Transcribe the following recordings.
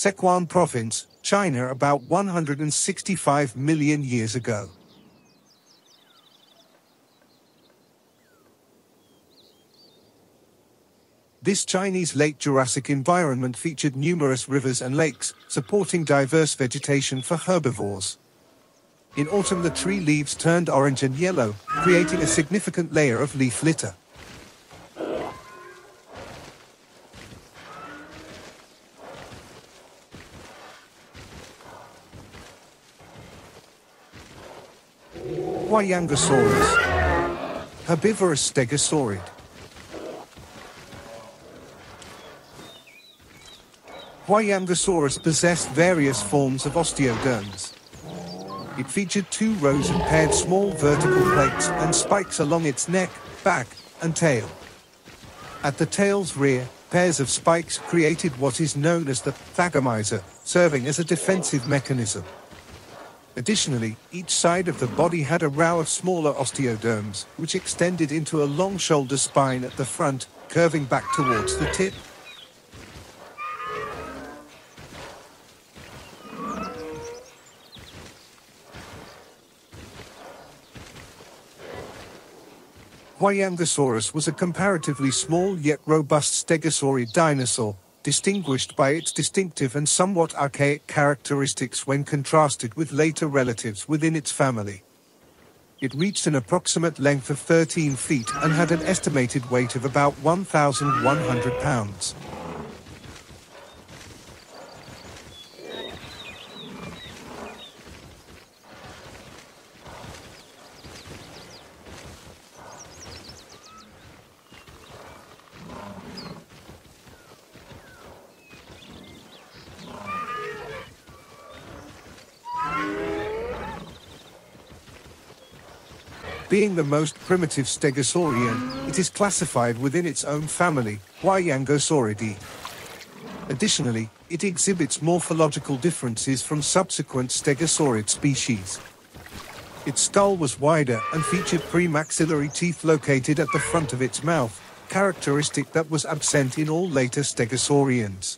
Sichuan Province, China about 165 million years ago. This Chinese late Jurassic environment featured numerous rivers and lakes, supporting diverse vegetation for herbivores. In autumn the tree leaves turned orange and yellow, creating a significant layer of leaf litter. Huayangosaurus, herbivorous stegosaurid. Huayangosaurus possessed various forms of osteoderms. It featured 2 rows of paired small vertical plates and spikes along its neck, back, and tail. At the tail's rear, pairs of spikes created what is known as the thagomizer, serving as a defensive mechanism. Additionally, each side of the body had a row of smaller osteoderms, which extended into a long shoulder spine at the front, curving back towards the tip. Huayangosaurus was a comparatively small yet robust stegosaurid dinosaur, distinguished by its distinctive and somewhat archaic characteristics when contrasted with later relatives within its family. It reached an approximate length of 13 feet and had an estimated weight of about 1,100 pounds. Being the most primitive stegosaurian, it is classified within its own family, Huayangosauridae. Additionally, it exhibits morphological differences from subsequent stegosaurid species. Its skull was wider and featured premaxillary teeth located at the front of its mouth, characteristic that was absent in all later stegosaurians.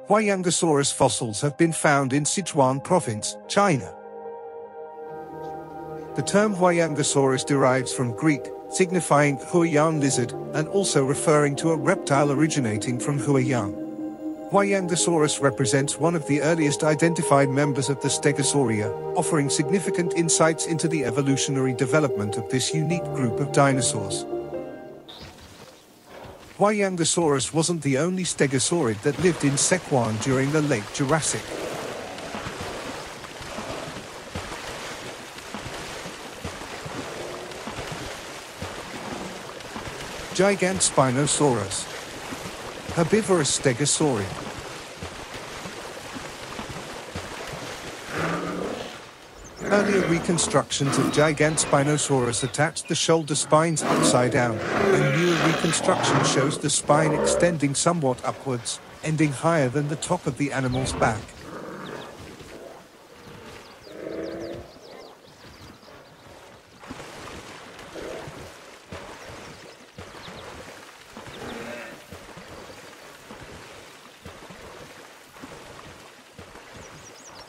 Huayangosaurus fossils have been found in Sichuan Province, China. The term Huayangosaurus derives from Greek, signifying Huayan lizard, and also referring to a reptile originating from Huayan. Huayangosaurus represents one of the earliest identified members of the Stegosauria, offering significant insights into the evolutionary development of this unique group of dinosaurs. Huayangosaurus wasn't the only stegosaurid that lived in Sichuan during the late Jurassic. Gigantspinosaurus, herbivorous stegosaurid. Earlier reconstructions of Gigantspinosaurus attached the shoulder spines upside down, and newer reconstruction shows the spine extending somewhat upwards, ending higher than the top of the animal's back.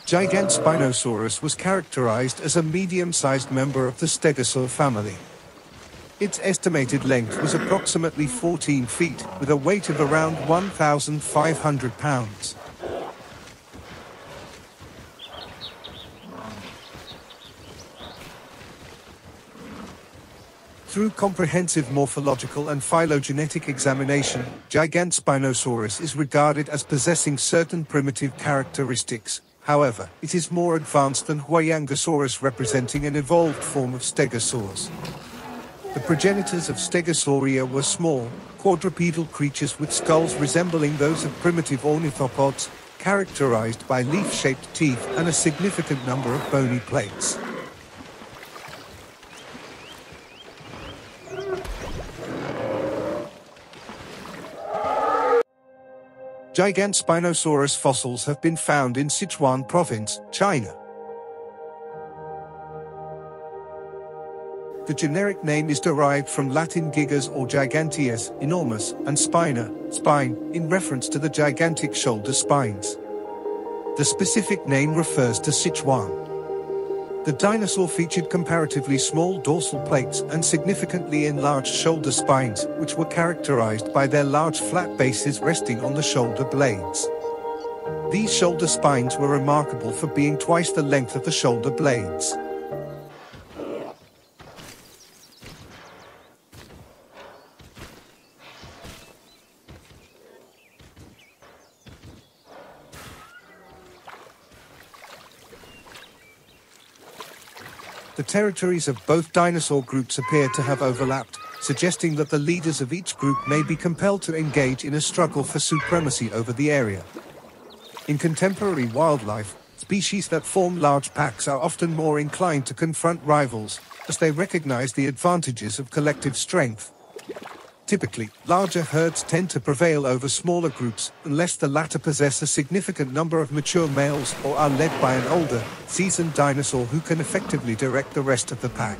Gigantspinosaurus was characterized as a medium-sized member of the stegosaur family. Its estimated length was approximately 14 feet, with a weight of around 1,500 pounds. Through comprehensive morphological and phylogenetic examination, Gigantspinosaurus is regarded as possessing certain primitive characteristics. However, it is more advanced than Huayangosaurus, representing an evolved form of stegosaurs. The progenitors of Stegosauria were small, quadrupedal creatures with skulls resembling those of primitive ornithopods, characterized by leaf-shaped teeth and a significant number of bony plates. Gigantspinosaurus fossils have been found in Sichuan province, China. The generic name is derived from Latin gigas or giganteus, enormous, and spina, spine, in reference to the gigantic shoulder spines. The specific name refers to Sichuan. The dinosaur featured comparatively small dorsal plates and significantly enlarged shoulder spines, which were characterized by their large flat bases resting on the shoulder blades. These shoulder spines were remarkable for being twice the length of the shoulder blades. The territories of both dinosaur groups appear to have overlapped, suggesting that the leaders of each group may be compelled to engage in a struggle for supremacy over the area. In contemporary wildlife, species that form large packs are often more inclined to confront rivals, as they recognize the advantages of collective strength. Typically, larger herds tend to prevail over smaller groups unless the latter possess a significant number of mature males or are led by an older, seasoned dinosaur who can effectively direct the rest of the pack.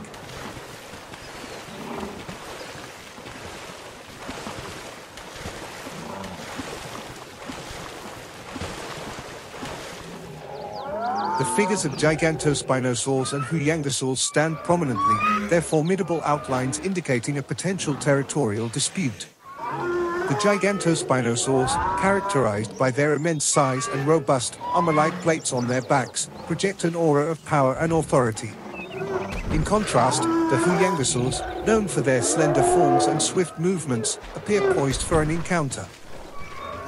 The figures of Gigantospinosaurus and Huayangosaurus stand prominently, their formidable outlines indicating a potential territorial dispute. The Gigantospinosaurus, characterized by their immense size and robust, armor-like plates on their backs, project an aura of power and authority. In contrast, the Huayangosaurus, known for their slender forms and swift movements, appear poised for an encounter.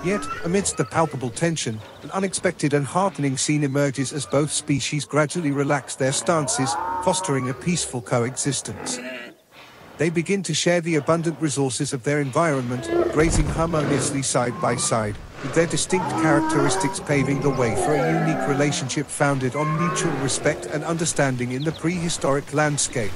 Yet, amidst the palpable tension, an unexpected and heartening scene emerges as both species gradually relax their stances, fostering a peaceful coexistence. They begin to share the abundant resources of their environment, grazing harmoniously side by side, with their distinct characteristics paving the way for a unique relationship founded on mutual respect and understanding in the prehistoric landscape.